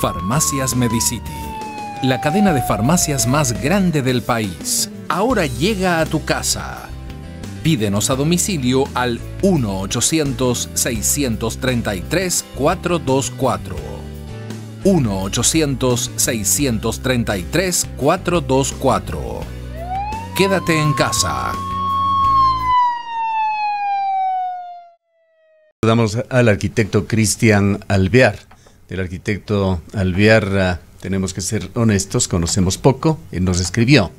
Farmacias Medicity, la cadena de farmacias más grande del país, ahora llega a tu casa. Pídenos a domicilio al 1-800-633-424. 1-800-633-424. Quédate en casa. Saludamos al arquitecto Cristian Alvear. Del arquitecto Alvear, tenemos que ser honestos, conocemos poco. Él nos escribió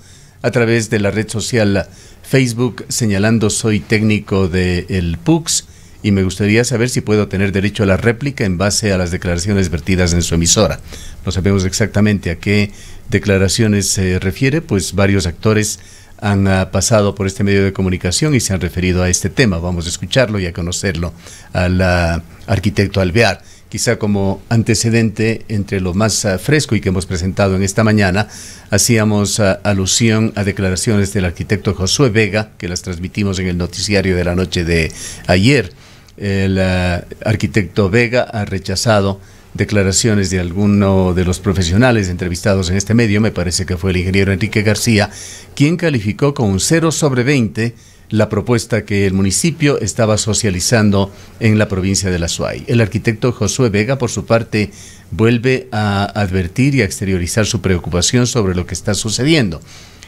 a través de la red social Facebook señalando: soy técnico del PUCS y me gustaría saber si puedo tener derecho a la réplica en base a las declaraciones vertidas en su emisora. No sabemos exactamente a qué declaraciones se refiere, pues varios actores han pasado por este medio de comunicación y se han referido a este tema. Vamos a escucharlo y a conocerlo al arquitecto Alvear. Quizá como antecedente, entre lo más fresco y que hemos presentado en esta mañana, hacíamos alusión a declaraciones del arquitecto Josué Vega, que las transmitimos en el noticiario de la noche de ayer. El arquitecto Vega ha rechazado declaraciones de alguno de los profesionales entrevistados en este medio. Me parece que fue el ingeniero Enrique García, quien calificó con un 0/20 la propuesta que el municipio estaba socializando en la provincia de La Suay. El arquitecto Josué Vega, por su parte, vuelve a advertir y a exteriorizar su preocupación sobre lo que está sucediendo.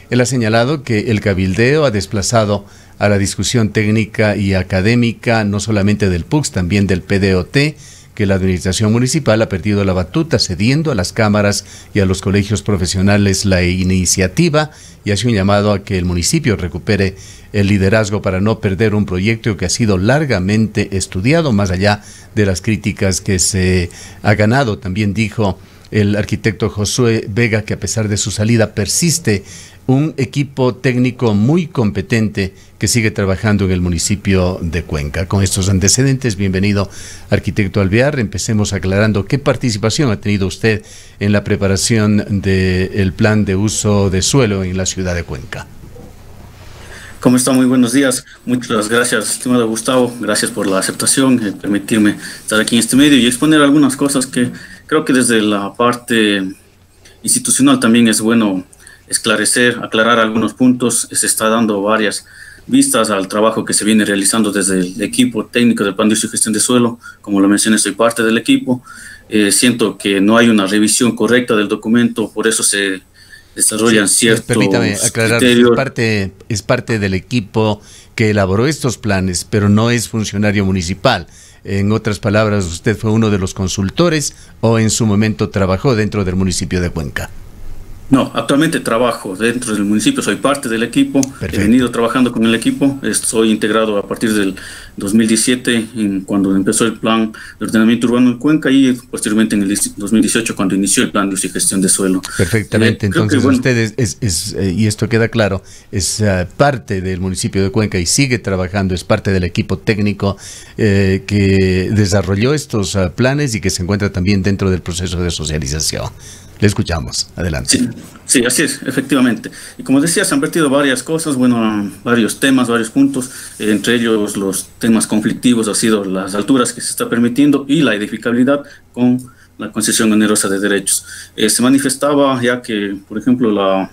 Él ha señalado que el cabildeo ha desplazado a la discusión técnica y académica, no solamente del PUCS, también del PDOT, que la administración municipal ha perdido la batuta, cediendo a las cámaras y a los colegios profesionales la iniciativa, y hace un llamado a que el municipio recupere el liderazgo para no perder un proyecto que ha sido largamente estudiado, más allá de las críticas que se ha ganado. También dijo el arquitecto Josué Vega que a pesar de su salida persiste un equipo técnico muy competente que sigue trabajando en el municipio de Cuenca. Con estos antecedentes, bienvenido, arquitecto Alvear. Empecemos aclarando qué participación ha tenido usted en la preparación del plan de uso de suelo en la ciudad de Cuenca. ¿Cómo está? Muy buenos días. Muchas gracias, estimado Gustavo. Gracias por la aceptación, permitirme estar aquí en este medio y exponer algunas cosas que creo que desde la parte institucional también es bueno esclarecer, aclarar algunos puntos. Se está dando varias vistas al trabajo que se viene realizando desde el equipo técnico del plan de uso y gestión de suelo. Como lo mencioné, soy parte del equipo. Siento que no hay una revisión correcta del documento, por eso se desarrollan ciertos permítame aclarar, criterios. Es parte del equipo que elaboró estos planes, pero no es funcionario municipal. En otras palabras, ¿usted fue uno de los consultores o en su momento trabajó dentro del municipio de Cuenca? No, actualmente trabajo dentro del municipio, soy parte del equipo. Perfecto. He venido trabajando con el equipo, soy integrado a partir del 2017, cuando empezó el plan de ordenamiento urbano en Cuenca, y posteriormente en el 2018 cuando inició el plan de uso y gestión de suelo. Perfectamente, entonces que, bueno, usted y esto queda claro, es parte del municipio de Cuenca y sigue trabajando, es parte del equipo técnico que desarrolló estos planes y que se encuentra también dentro del proceso de socialización. Le escuchamos, adelante. Sí, así es, efectivamente. Y como decía, se han vertido varias cosas, bueno, varios temas, varios puntos, entre ellos los temas conflictivos ha sido las alturas que se está permitiendo y la edificabilidad con la concesión onerosa de derechos. Se manifestaba ya que, por ejemplo, la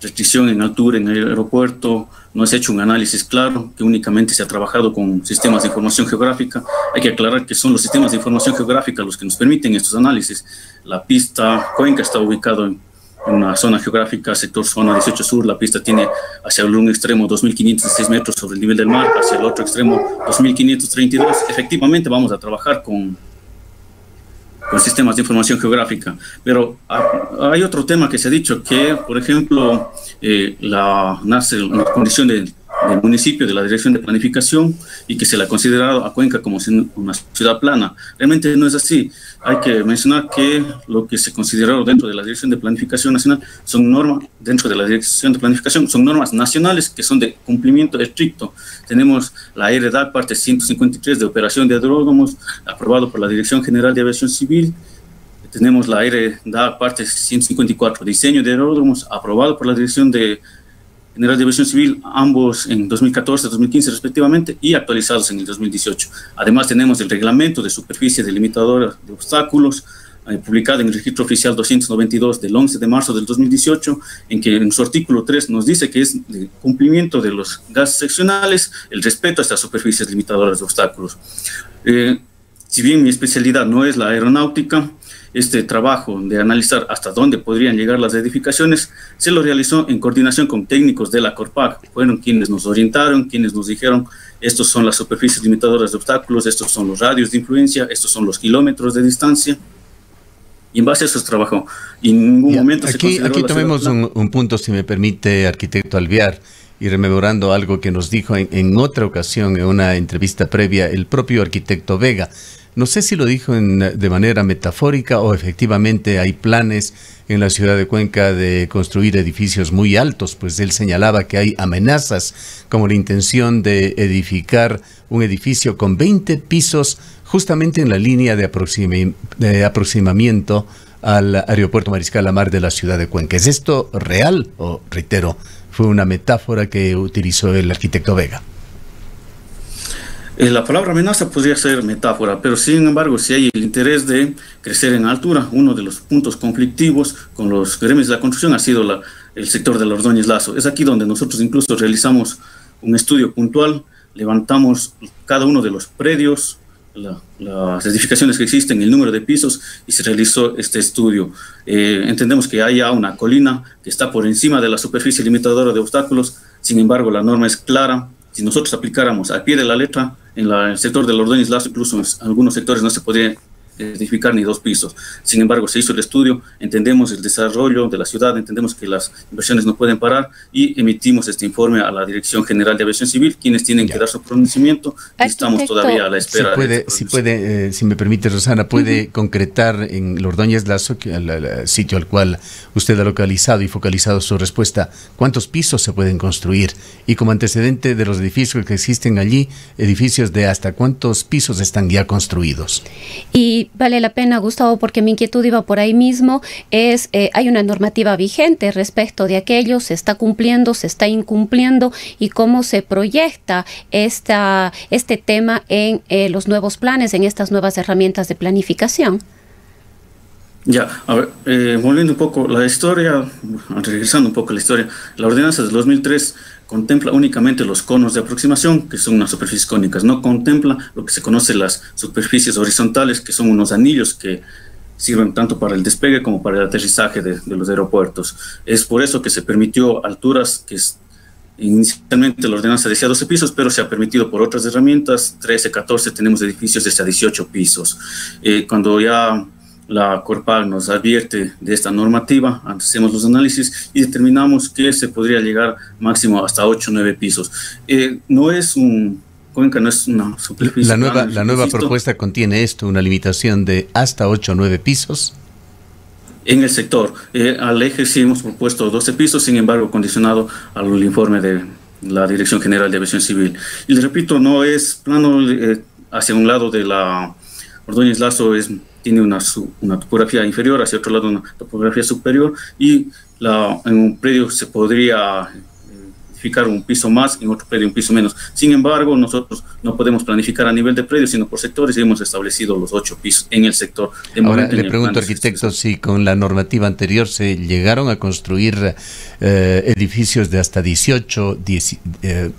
restricción en altura en el aeropuerto, no se ha hecho un análisis claro, que únicamente se ha trabajado con sistemas de información geográfica. Hay que aclarar que son los sistemas de información geográfica los que nos permiten estos análisis. La pista Cuenca está ubicado en una zona geográfica, sector zona 18 sur. La pista tiene hacia un extremo 2.506 metros sobre el nivel del mar, hacia el otro extremo 2.532. Efectivamente vamos a trabajar con sistemas de información geográfica, pero hay otro tema que se ha dicho, que por ejemplo nace una condición del municipio, de la Dirección de Planificación, y que se le ha considerado a Cuenca como una ciudad plana. Realmente no es así. Hay que mencionar que lo que se consideró dentro de la Dirección de Planificación Nacional son normas, dentro de la Dirección de Planificación, son normas nacionales que son de cumplimiento estricto. Tenemos la RDAC, parte 153 de operación de aeródromos, aprobado por la Dirección General de Aviación Civil. Tenemos la RDAC, parte 154, diseño de aeródromos, aprobado por la Dirección General de Aviación Civil, ambos en 2014, 2015 respectivamente, y actualizados en el 2018. Además tenemos el reglamento de superficie delimitadora de obstáculos, publicada en el registro oficial 292 del 11 de marzo del 2018, en que en su artículo 3 nos dice que es de cumplimiento de los gases seccionales el respeto a estas superficies limitadoras de obstáculos. Si bien mi especialidad no es la aeronáutica, este trabajo de analizar hasta dónde podrían llegar las edificaciones se lo realizó en coordinación con técnicos de la CORPAC. Fueron quienes nos orientaron, quienes nos dijeron: estos son las superficies limitadoras de obstáculos, estos son los radios de influencia, estos son los kilómetros de distancia. Y en base a eso se trabajó. Y en ningún momento se consideró aquí tomemos un punto, si me permite, arquitecto Alvear, y rememorando algo que nos dijo en otra ocasión, en una entrevista previa, el propio arquitecto Vega. No sé si lo dijo de manera metafórica o efectivamente hay planes en la ciudad de Cuenca de construir edificios muy altos, pues él señalaba que hay amenazas como la intención de edificar un edificio con 20 pisos justamente en la línea de aproximamiento al aeropuerto Mariscal Lamar de la ciudad de Cuenca. ¿Es esto real o, reitero, fue una metáfora que utilizó el arquitecto Vega? La palabra amenaza podría ser metáfora, pero sin embargo, si hay el interés de crecer en altura, uno de los puntos conflictivos con los gremios de la construcción ha sido el sector de la Ordóñez Lazo. Es aquí donde nosotros incluso realizamos un estudio puntual, levantamos cada uno de los predios, las edificaciones que existen, el número de pisos, y se realizó este estudio. Entendemos que hay ya una colina que está por encima de la superficie limitadora de obstáculos. Sin embargo, la norma es clara. Si nosotros aplicáramos al pie de la letra, en el sector del Ordóñez Lazo, incluso en algunos sectores no se podría edificar ni 2 pisos. Sin embargo, se hizo el estudio, entendemos el desarrollo de la ciudad, entendemos que las inversiones no pueden parar y emitimos este informe a la Dirección General de Aviación Civil, quienes tienen que dar su pronunciamiento, y estamos todavía a la espera. Si me permite, Rosana, ¿puede concretar en el Ordóñez Lazo, que el sitio al cual usted ha localizado y focalizado su respuesta, cuántos pisos se pueden construir? Y como antecedente de los edificios que existen allí, edificios de hasta cuántos pisos están ya construidos. Y vale la pena, Gustavo, porque mi inquietud iba por ahí mismo, hay una normativa vigente respecto de aquello, se está cumpliendo, se está incumpliendo, y cómo se proyecta este tema en los nuevos planes, en estas nuevas herramientas de planificación. Ya, a ver, volviendo un poco la historia, regresando un poco a la historia, la ordenanza del 2003 contempla únicamente los conos de aproximación, que son unas superficies cónicas, no contempla lo que se conoce las superficies horizontales, que son unos anillos que sirven tanto para el despegue como para el aterrizaje de los aeropuertos. Es por eso que se permitió alturas que inicialmente la ordenanza decía 12 pisos, pero se ha permitido por otras herramientas, 13, 14, tenemos edificios de hasta 18 pisos. Cuando ya la CORPAC nos advierte de esta normativa, hacemos los análisis y determinamos que se podría llegar máximo hasta 8 o 9 pisos. Cuenca no es una superficie. La nueva propuesta contiene esto, una limitación de hasta 8 o 9 pisos. En el sector, al eje sí hemos propuesto 12 pisos, sin embargo, condicionado al informe de la Dirección General de Aviación Civil. Y les repito, no es plano hacia un lado de la Ordóñez Lazo, tiene una topografía inferior, hacia otro lado una topografía superior, y en un predio se podría edificar un piso más, en otro predio un piso menos. Sin embargo, nosotros no podemos planificar a nivel de predio, sino por sectores, y hemos establecido los 8 pisos en el sector. Ahora, le pregunto, arquitecto, si con la normativa anterior se llegaron a construir edificios de hasta 18,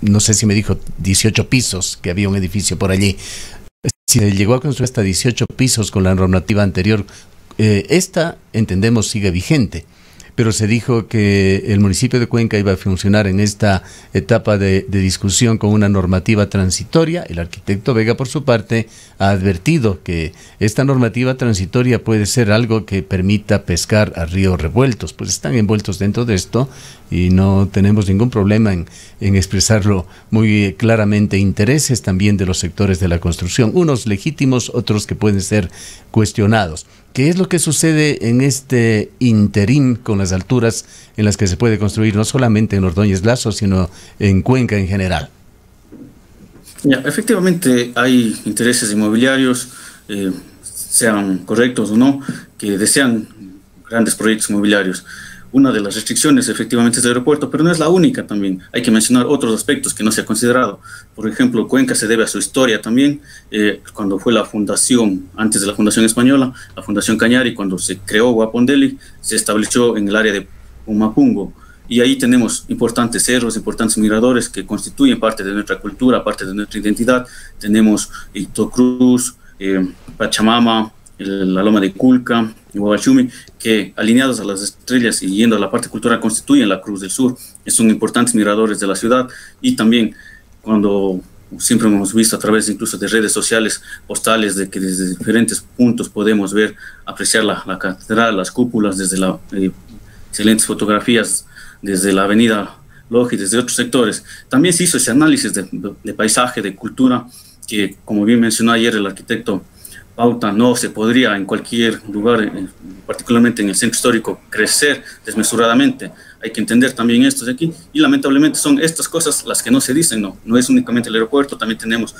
no sé si me dijo 18 pisos, que había un edificio por allí. Si se llegó a construir hasta 18 pisos con la normativa anterior, esta, entendemos, sigue vigente, pero se dijo que el municipio de Cuenca iba a funcionar en esta etapa de discusión con una normativa transitoria. El arquitecto Vega, por su parte, ha advertido que esta normativa transitoria puede ser algo que permita pescar a ríos revueltos, pues están envueltos dentro de esto y no tenemos ningún problema en expresarlo muy claramente. Intereses también de los sectores de la construcción, unos legítimos, otros que pueden ser cuestionados. ¿Qué es lo que sucede en este interín con las alturas en las que se puede construir, no solamente en Ordóñez Lazo, sino en Cuenca en general? Ya, efectivamente hay intereses inmobiliarios, sean correctos o no, que desean grandes proyectos inmobiliarios. una de las restricciones efectivamente es el aeropuerto, pero no es la única también. Hay que mencionar otros aspectos que no se ha considerado. Por ejemplo, Cuenca se debe a su historia también. Cuando fue la fundación, antes de la fundación española, la Fundación Cañari, cuando se creó Guapondeli, se estableció en el área de Pumapungo. Y ahí tenemos importantes cerros, importantes miradores que constituyen parte de nuestra cultura, parte de nuestra identidad. Tenemos Itocruz, Pachamama, la Loma de Culca y Huavachumi, que alineados a las estrellas y yendo a la parte cultural constituyen la Cruz del Sur. Son importantes miradores de la ciudad. Y también cuando siempre hemos visto a través incluso de redes sociales, postales de que desde diferentes puntos podemos ver, apreciar la catedral, las cúpulas, desde las excelentes fotografías desde la avenida Loja y desde otros sectores. También se hizo ese análisis de paisaje, de cultura, que como bien mencionó ayer el arquitecto Pauta, no se podría en cualquier lugar, particularmente en el centro histórico, crecer desmesuradamente. Hay que entender también esto de aquí, y lamentablemente son estas cosas las que no se dicen. No es únicamente el aeropuerto, también tenemos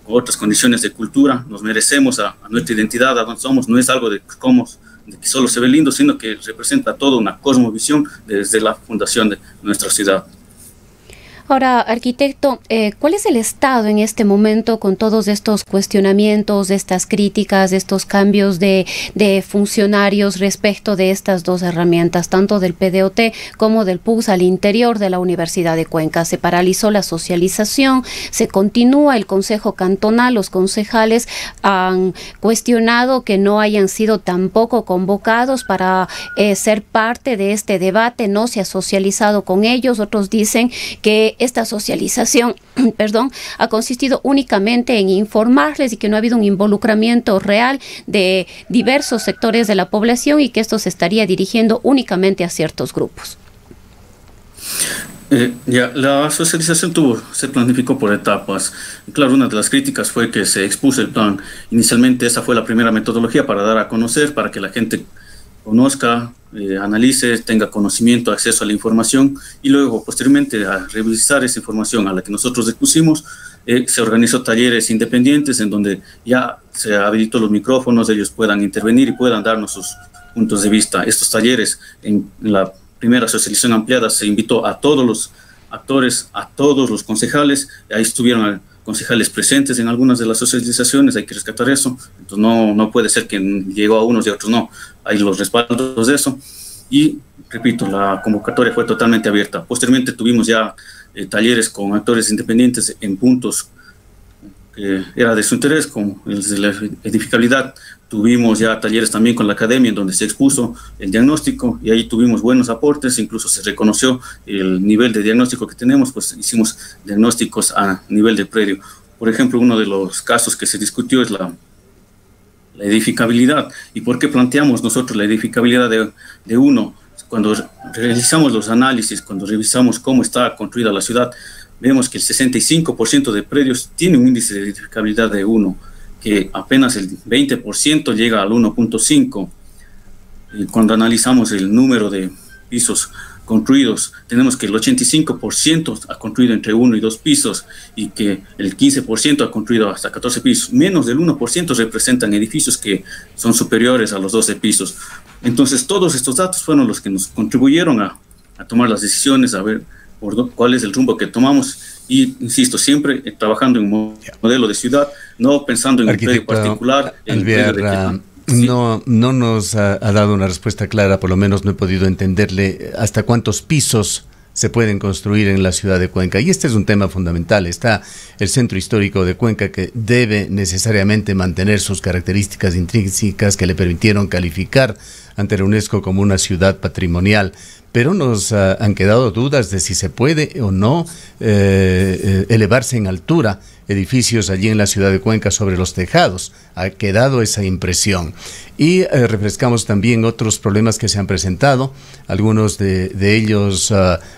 otras condiciones de cultura, nos merecemos a nuestra identidad, a donde somos. No es algo de que solo se ve lindo, sino que representa toda una cosmovisión desde la fundación de nuestra ciudad. Ahora, arquitecto, ¿cuál es el estado en este momento con todos estos cuestionamientos, estas críticas, estos cambios de funcionarios respecto de estas dos herramientas, tanto del PDOT como del PUCS al interior de la Universidad de Cuenca? Se paralizó la socialización, se continúa el Consejo Cantonal, los concejales han cuestionado que no hayan sido tampoco convocados para ser parte de este debate, no se ha socializado con ellos. Otros dicen que esta socialización, ha consistido únicamente en informarles y que no ha habido un involucramiento real de diversos sectores de la población y que esto se estaría dirigiendo únicamente a ciertos grupos. La socialización se planificó por etapas. Y claro, una de las críticas fue que se expuso el plan. Inicialmente esa fue la primera metodología para dar a conocer, para que la gente conozca, analice, tenga conocimiento, acceso a la información, y luego posteriormente a revisar esa información a la que nosotros expusimos. Se organizó talleres independientes en donde ya se habilitó los micrófonos, ellos puedan intervenir y puedan darnos sus puntos de vista. Estos talleres, en la primera socialización ampliada, se invitó a todos los actores, a todos los concejales. Ahí estuvieron concejales presentes en algunas de las socializaciones, hay que rescatar eso. Entonces no puede ser que llegó a unos y a otros no. Hay los respaldos de eso. Y repito, la convocatoria fue totalmente abierta. Posteriormente tuvimos ya talleres con actores independientes en puntos que era de su interés, como el de la edificabilidad. Tuvimos ya talleres también con la academia en donde se expuso el diagnóstico y ahí tuvimos buenos aportes, incluso se reconoció el nivel de diagnóstico que tenemos, pues hicimos diagnósticos a nivel de predio. Por ejemplo, uno de los casos que se discutió es la edificabilidad. ¿Y por qué planteamos nosotros la edificabilidad de 1? Cuando realizamos los análisis, cuando revisamos cómo está construida la ciudad, vemos que el 65% de predios tiene un índice de edificabilidad de 1, que apenas el 20% llega al 1.5. Cuando analizamos el número de pisos construidos, tenemos que el 85% ha construido entre 1 y 2 pisos y que el 15% ha construido hasta 14 pisos. Menos del 1% representan edificios que son superiores a los 12 pisos. Entonces, todos estos datos fueron los que nos contribuyeron a tomar las decisiones, a ver cuál es el rumbo que tomamos. Y, insisto, siempre trabajando en un modelo de ciudad, no pensando en un predio particular. Alvear, no nos ha dado una respuesta clara, por lo menos no he podido entenderle hasta cuántos pisos se pueden construir en la ciudad de Cuenca. Y este es un tema fundamental. Está el centro histórico de Cuenca, que debe necesariamente mantener sus características intrínsecas que le permitieron calificar ante la UNESCO como una ciudad patrimonial. Pero nos han quedado dudas de si se puede o no elevarse en altura edificios allí en la ciudad de Cuenca sobre los tejados. Ha quedado esa impresión. Y refrescamos también otros problemas que se han presentado, algunos de ellos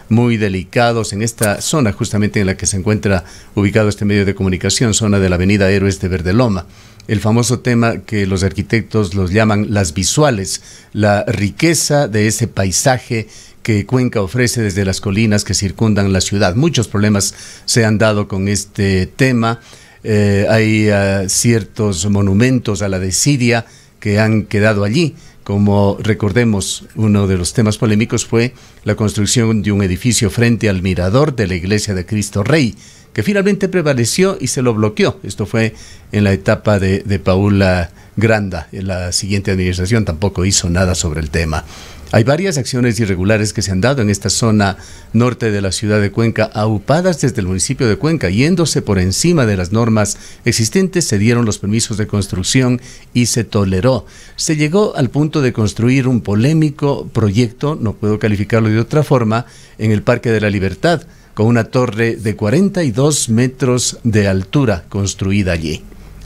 muy delicados en esta zona justamente en la que se encuentra ubicado este medio de comunicación, zona de la avenida Héroes de Verdeloma. El famoso tema que los arquitectos los llaman las visuales, la riqueza de ese paisaje que Cuenca ofrece desde las colinas que circundan la ciudad. Muchos problemas se han dado con este tema. Hay ciertos monumentos a la desidia que han quedado allí como recordemos, uno de los temas polémicos fue la construcción de un edificio frente al mirador de la Iglesia de Cristo Rey, que finalmente prevaleció y se lo bloqueó. Esto fue en la etapa de Paula Granda. En la siguiente administración tampoco hizo nada sobre el tema. Hay varias acciones irregulares que se han dado en esta zona norte de la ciudad de Cuenca, aupadas desde el municipio de Cuenca, yéndose por encima de las normas existentes. Se dieron los permisos de construcción y se toleró. Se llegó al punto de construir un polémico proyecto, no puedo calificarlo de otra forma, en el Parque de la Libertad, con una torre de 42 metros de altura construida allí.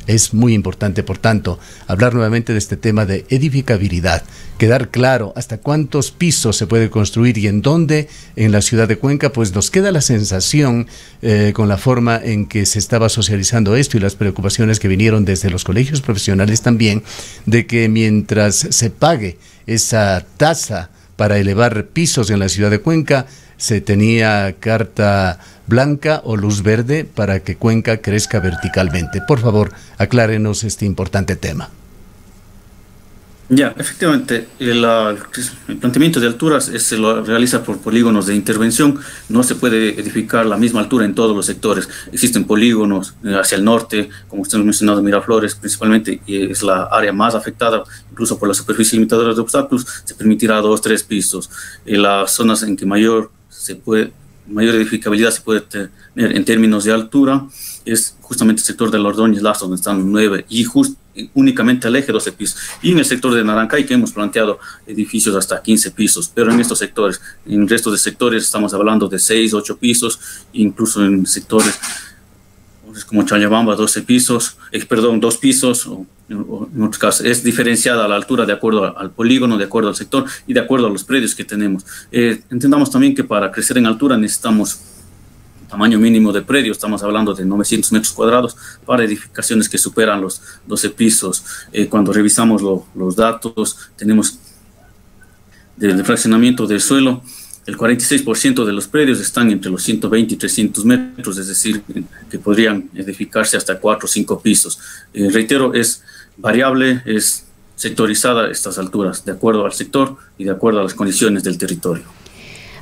Es muy importante, por tanto, hablar nuevamente de este tema de edificabilidad, quedar claro hasta cuántos pisos se puede construir y en dónde en la ciudad de Cuenca. Pues nos queda la sensación, con la forma en que se estaba socializando esto y las preocupaciones que vinieron desde los colegios profesionales también, de que mientras se pague esa tasa para elevar pisos en la ciudad de Cuenca, se tenía carta blanca o luz verde para que Cuenca crezca verticalmente. Por favor, aclárenos este importante tema. Ya, efectivamente, el planteamiento de alturas se lo realiza por polígonos de intervención. No se puede edificar la misma altura en todos los sectores. Existen polígonos hacia el norte, como usted ha mencionado, Miraflores principalmente, y es la área más afectada, incluso por la superficie limitadora de obstáculos. Se permitirá 2 o 3 pisos. En las zonas en que mayor edificabilidad se puede tener en términos de altura es justamente el sector del Ordóñez Lazo, donde están 9 y únicamente al eje 12 pisos. Y en el sector de Narancay, que hemos planteado edificios hasta 15 pisos, pero en estos sectores, en el resto de sectores estamos hablando de 6, 8 pisos, incluso en sectores como Chayabamba 2 pisos, o en otros casos es diferenciada la altura de acuerdo al polígono, de acuerdo al sector y de acuerdo a los predios que tenemos. Entendamos también que para crecer en altura necesitamos tamaño mínimo de predio. Estamos hablando de 900 metros cuadrados para edificaciones que superan los 12 pisos. Cuando revisamos los datos, tenemos del fraccionamiento del suelo, el 46% de los predios están entre los 120 y 300 metros, es decir, que podrían edificarse hasta 4 o 5 pisos. Reitero, es variable, es sectorizada estas alturas, de acuerdo al sector y de acuerdo a las condiciones del territorio.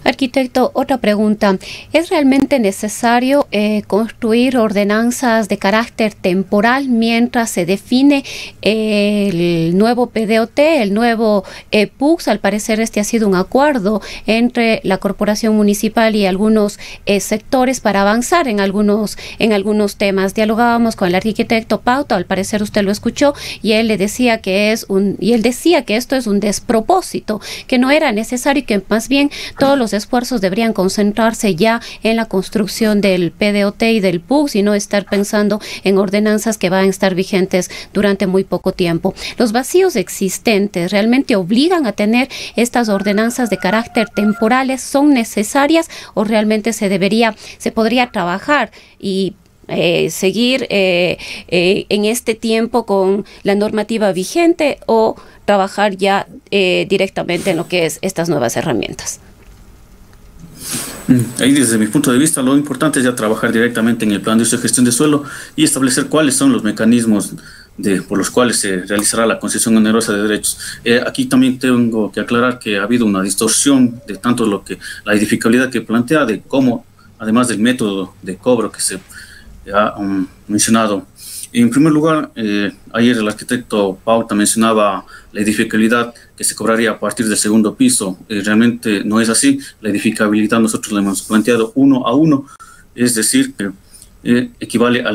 Arquitecto, otra pregunta. ¿Es realmente necesario construir ordenanzas de carácter temporal mientras se define el nuevo PDOT, el nuevo PUCS? Al parecer este ha sido un acuerdo entre la corporación municipal y algunos sectores para avanzar en algunos temas. Dialogábamos con el arquitecto Pauta, al parecer usted lo escuchó, y él decía que esto es un despropósito, que no era necesario y que más bien todos los esfuerzos deberían concentrarse ya en la construcción del PDOT y del PUCS y no estar pensando en ordenanzas que van a estar vigentes durante muy poco tiempo. ¿Los vacíos existentes realmente obligan a tener estas ordenanzas de carácter temporales? ¿Son necesarias o realmente se podría trabajar y seguir en este tiempo con la normativa vigente o trabajar ya directamente en lo que es estas nuevas herramientas? Ahí, desde mi punto de vista, lo importante es ya trabajar directamente en el plan de uso y gestión de suelo y establecer cuáles son los mecanismos por los cuales se realizará la concesión onerosa de derechos. Aquí también tengo que aclarar que ha habido una distorsión de tanto la edificabilidad que plantea, de cómo, además del método de cobro que se ha mencionado. En primer lugar, ayer el arquitecto Pauta mencionaba la edificabilidad que se cobraría a partir del segundo piso. Realmente no es así. La edificabilidad nosotros la hemos planteado 1 a 1, es decir, que equivale a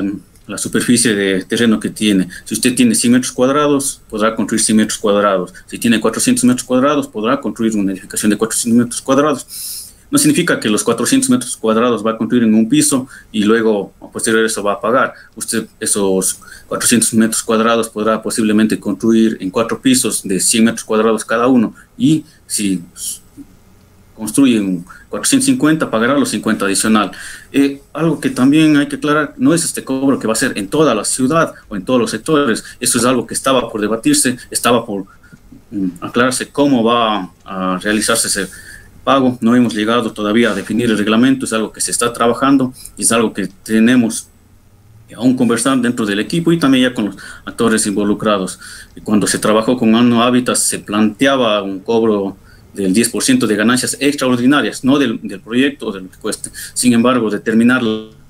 la superficie de terreno que tiene. Si usted tiene 100 metros cuadrados, podrá construir 100 metros cuadrados. Si tiene 400 metros cuadrados, podrá construir una edificación de 400 metros cuadrados. No significa que los 400 metros cuadrados va a construir en un piso y luego, a posterior a eso, va a pagar. Usted esos 400 metros cuadrados podrá posiblemente construir en 4 pisos de 100 metros cuadrados cada uno. Y si construyen 450, pagará los 50 adicional. Algo que también hay que aclarar, no es este cobro que va a ser en toda la ciudad o en todos los sectores. Eso es algo que estaba por debatirse, estaba por aclararse cómo va a realizarse ese pago. No hemos llegado todavía a definir el reglamento, es algo que se está trabajando y es algo que tenemos aún conversar dentro del equipo y también ya con los actores involucrados. Y cuando se trabajó con Ano Hábitat se planteaba un cobro del 10% de ganancias extraordinarias, no del proyecto o de lo que cueste. Sin embargo, determinar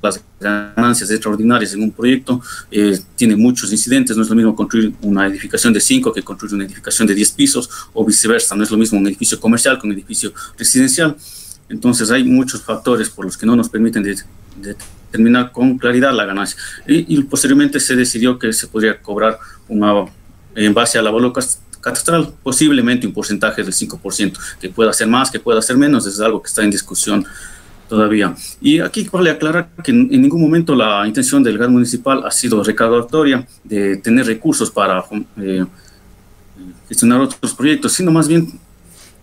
las ganancias extraordinarias en un proyecto tiene muchos incidentes. No es lo mismo construir una edificación de 5 que construir una edificación de 10 pisos o viceversa. No es lo mismo un edificio comercial que un edificio residencial. Entonces hay muchos factores por los que no nos permiten determinar con claridad la ganancia. Y posteriormente se decidió que se podría cobrar en base a la valor catastral, posiblemente un porcentaje del 5%, que pueda ser más, que pueda ser menos, es algo que está en discusión todavía. Y aquí vale aclarar que en ningún momento la intención del GAD municipal ha sido recaudatoria de tener recursos para gestionar otros proyectos, sino más bien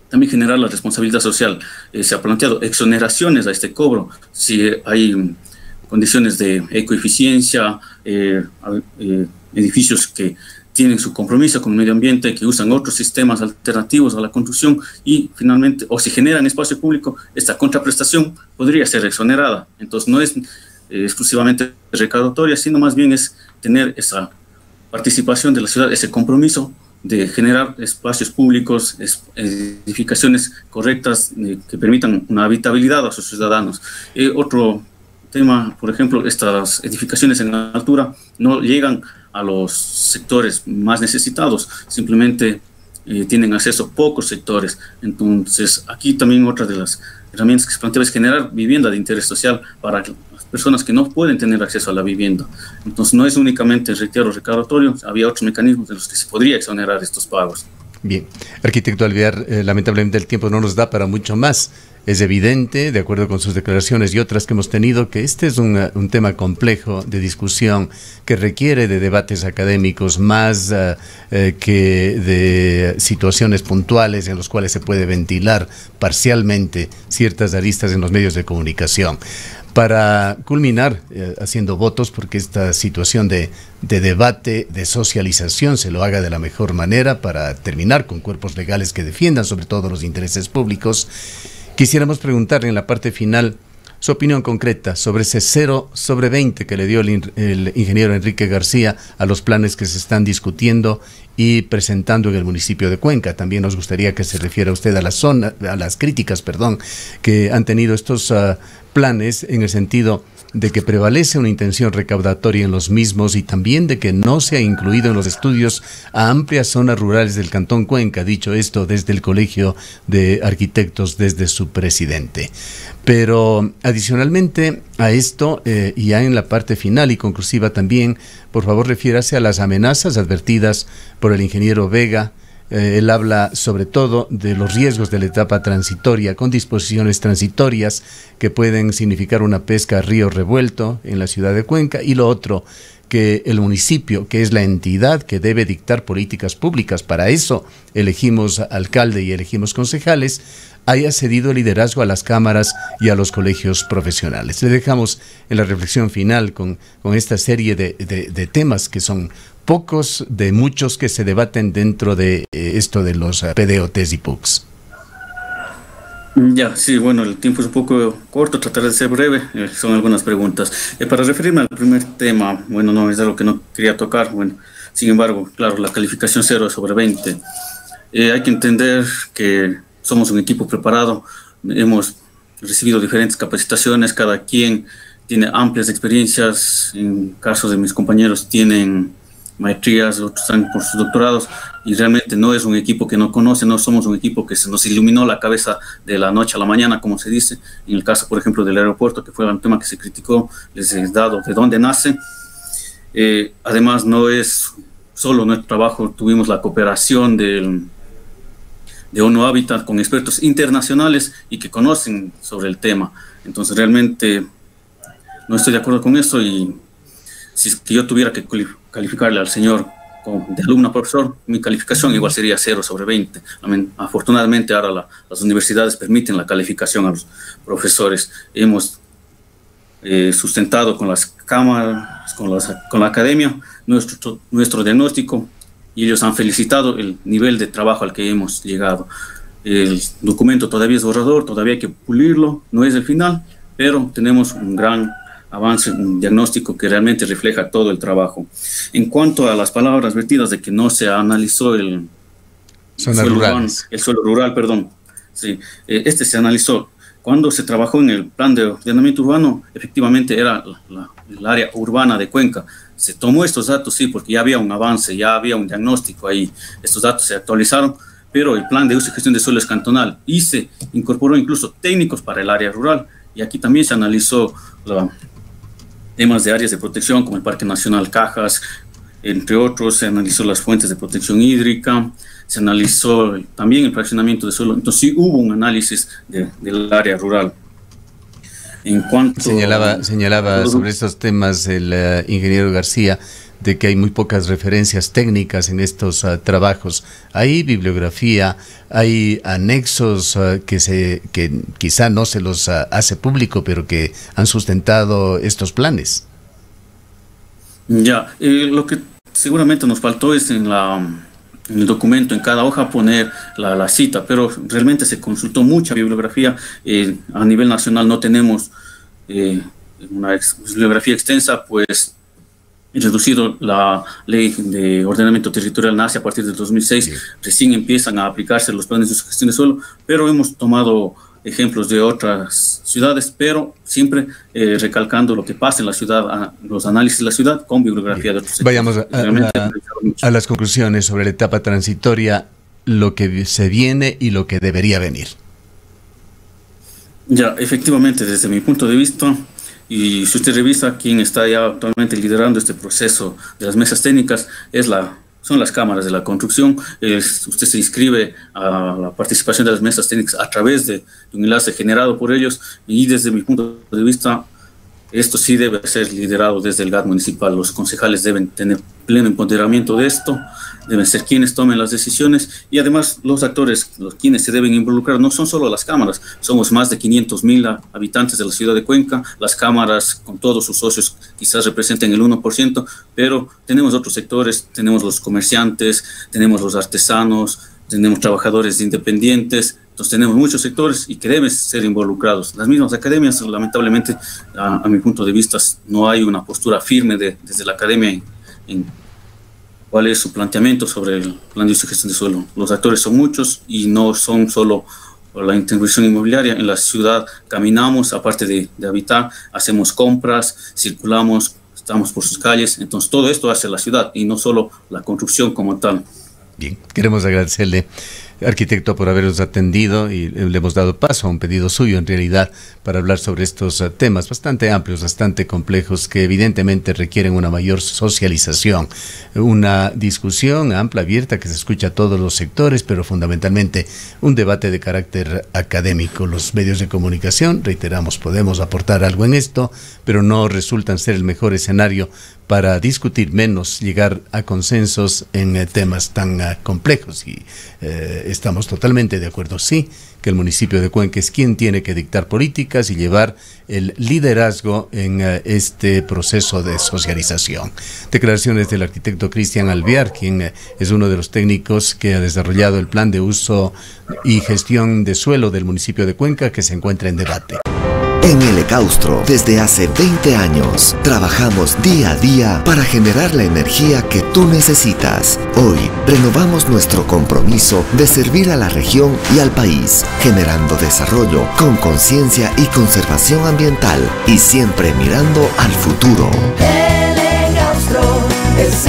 también generar la responsabilidad social. Se ha planteado exoneraciones a este cobro, si hay condiciones de ecoeficiencia, edificios que tienen su compromiso con el medio ambiente, que usan otros sistemas alternativos a la construcción y finalmente, o si generan espacio público, esta contraprestación podría ser exonerada. Entonces no es exclusivamente recaudatoria, sino más bien es tener esa participación de la ciudad, ese compromiso de generar espacios públicos, edificaciones correctas que permitan una habitabilidad a sus ciudadanos. Otro tema, por ejemplo, estas edificaciones en altura no llegan a los sectores más necesitados, simplemente tienen acceso pocos sectores. Entonces, aquí también otra de las herramientas que se plantea es generar vivienda de interés social para las personas que no pueden tener acceso a la vivienda. Entonces, no es únicamente, reitero, recaudatorio, había otros mecanismos de los que se podría exonerar estos pagos. Bien, arquitecto Alvear, lamentablemente el tiempo no nos da para mucho más. Es evidente, de acuerdo con sus declaraciones y otras que hemos tenido, que este es un tema complejo de discusión que requiere de debates académicos más que de situaciones puntuales en los cuales se puede ventilar parcialmente ciertas aristas en los medios de comunicación. Para culminar, haciendo votos porque esta situación de debate, de socialización, se lo haga de la mejor manera para terminar con cuerpos legales que defiendan sobre todo los intereses públicos. Quisiéramos preguntarle en la parte final su opinión concreta sobre ese 0/20 que le dio el ingeniero Enrique García a los planes que se están discutiendo y presentando en el municipio de Cuenca. También nos gustaría que se refiera usted a las críticas, que han tenido estos planes en el sentido de que prevalece una intención recaudatoria en los mismos y también de que no se ha incluido en los estudios a amplias zonas rurales del Cantón Cuenca, dicho esto desde el Colegio de Arquitectos, desde su presidente. Pero adicionalmente a esto, y ya en la parte final y conclusiva también, por favor refiérase a las amenazas advertidas por el ingeniero Vega. Él habla sobre todo de los riesgos de la etapa transitoria, con disposiciones transitorias que pueden significar una pesca a río revuelto en la ciudad de Cuenca, y lo otro, que el municipio, que es la entidad que debe dictar políticas públicas, para eso elegimos alcalde y elegimos concejales, haya cedido liderazgo a las cámaras y a los colegios profesionales. Le dejamos en la reflexión final con esta serie de temas que son pocos de muchos que se debaten dentro de esto de los PDOTs y PUCs. Ya, sí, bueno, el tiempo es un poco corto, trataré de ser breve, son algunas preguntas. Para referirme al primer tema, bueno, no es algo que no quería tocar, bueno, sin embargo, claro, la calificación 0/20. Hay que entender que somos un equipo preparado, hemos recibido diferentes capacitaciones, cada quien tiene amplias experiencias, en caso de mis compañeros tienen maestrías, otros están por sus doctorados, y realmente no es un equipo que no conoce, no somos un equipo que se nos iluminó la cabeza de la noche a la mañana, como se dice. En el caso, por ejemplo, del aeropuerto, que fue un tema que se criticó, les he dado de dónde nace. Además, no es solo nuestro trabajo, tuvimos la cooperación de ONU Hábitat con expertos internacionales y que conocen sobre el tema. Entonces, realmente no estoy de acuerdo con eso, y si es que yo tuviera que calificarle al señor de alumno a profesor, mi calificación igual sería 0/20. Afortunadamente ahora las universidades permiten la calificación a los profesores. Hemos sustentado con las cámaras, con la academia, nuestro diagnóstico, y ellos han felicitado el nivel de trabajo al que hemos llegado. El documento todavía es borrador, todavía hay que pulirlo, no es el final, pero tenemos un gran avance, un diagnóstico que realmente refleja todo el trabajo. En cuanto a las palabras vertidas de que no se analizó el suelo rural, perdón. Sí, este se analizó. Cuando se trabajó en el plan de ordenamiento urbano, efectivamente era el área urbana de Cuenca. Se tomó estos datos, sí, porque ya había un avance, ya había un diagnóstico ahí. Estos datos se actualizaron, pero el plan de uso y gestión de suelo es cantonal y se incorporó incluso técnicos para el área rural. Y aquí también se analizó temas de áreas de protección como el Parque Nacional Cajas, entre otros. Se analizó las fuentes de protección hídrica, se analizó también el fraccionamiento de suelo. Entonces sí hubo un análisis del área rural. En cuanto señalaba sobre estos temas el ingeniero García de que hay muy pocas referencias técnicas en estos trabajos. Hay bibliografía, hay anexos que quizá no se los hace público, pero que han sustentado estos planes. Ya, lo que seguramente nos faltó es en el documento, en cada hoja, poner la cita, pero realmente se consultó mucha bibliografía. A nivel nacional no tenemos una bibliografía extensa, pues reducido la ley de ordenamiento territorial nace a partir del 2006, sí. Recién empiezan a aplicarse los planes de gestión de suelo, pero hemos tomado ejemplos de otras ciudades, pero siempre recalcando lo que pasa en la ciudad, los análisis de la ciudad con bibliografía de otros sectores. Vayamos a las conclusiones sobre la etapa transitoria, lo que se viene y lo que debería venir. Ya, efectivamente, desde mi punto de vista, y si usted revisa quién está ya actualmente liderando este proceso de las mesas técnicas, son las cámaras de la construcción. Usted se inscribe a la participación de las mesas técnicas a través de un enlace generado por ellos, y desde mi punto de vista esto sí debe ser liderado desde el GAT municipal. Los concejales deben tener pleno empoderamiento de esto, deben ser quienes tomen las decisiones, y además los actores, quienes se deben involucrar, no son solo las cámaras. Somos más de 500,000 habitantes de la ciudad de Cuenca. Las cámaras con todos sus socios quizás representen el 1%, pero tenemos otros sectores, tenemos los comerciantes, tenemos los artesanos, tenemos trabajadores independientes. Entonces tenemos muchos sectores y que deben ser involucrados. Las mismas academias, lamentablemente, a mi punto de vista, no hay una postura firme desde la academia en cuál es su planteamiento sobre el plan de uso y gestión de suelo. Los actores son muchos y no son solo la intervención inmobiliaria. En la ciudad caminamos, aparte de habitar, hacemos compras, circulamos, estamos por sus calles. Entonces todo esto hace la ciudad y no solo la construcción como tal. Bien, queremos agradecerle, arquitecto, por habernos atendido, y le hemos dado paso a un pedido suyo en realidad para hablar sobre estos temas bastante amplios, bastante complejos, que evidentemente requieren una mayor socialización, una discusión amplia, abierta, que se escucha a todos los sectores, pero fundamentalmente un debate de carácter académico. Los medios de comunicación, reiteramos, podemos aportar algo en esto, pero no resultan ser el mejor escenario para discutir, menos llegar a consensos en temas tan complejos. Y estamos totalmente de acuerdo, sí, que el municipio de Cuenca es quien tiene que dictar políticas y llevar el liderazgo en este proceso de socialización. Declaraciones del arquitecto Cristian Alvear, quien es uno de los técnicos que ha desarrollado el plan de uso y gestión de suelo del municipio de Cuenca, que se encuentra en debate. En el Ecaustro, desde hace 20 años, trabajamos día a día para generar la energía que tú necesitas. Hoy, renovamos nuestro compromiso de servir a la región y al país, generando desarrollo con conciencia y conservación ambiental, y siempre mirando al futuro. El Ecaustro es